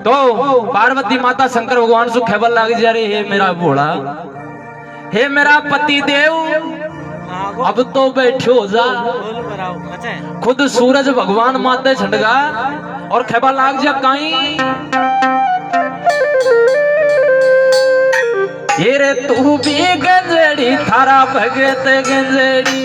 तो पार्वती माता शंकर भगवान से खबर लग जा रही है मेरा भोला, हे मेरा पति देव अब तो बैठो जा। खुद सूरज भगवान माते झंडगा और खबर लाग जा कहीं ये रे तू भी गंजेड़ी थारा भगत गंजेड़ी,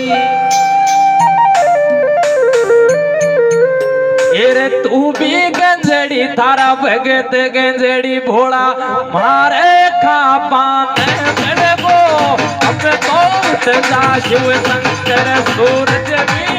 ये रे तू भी गंजेड़ी थारा भगत गंजेड़ी भोला मारे खा पाने मेरे को अब तो जा शिव शंकर सूरज भी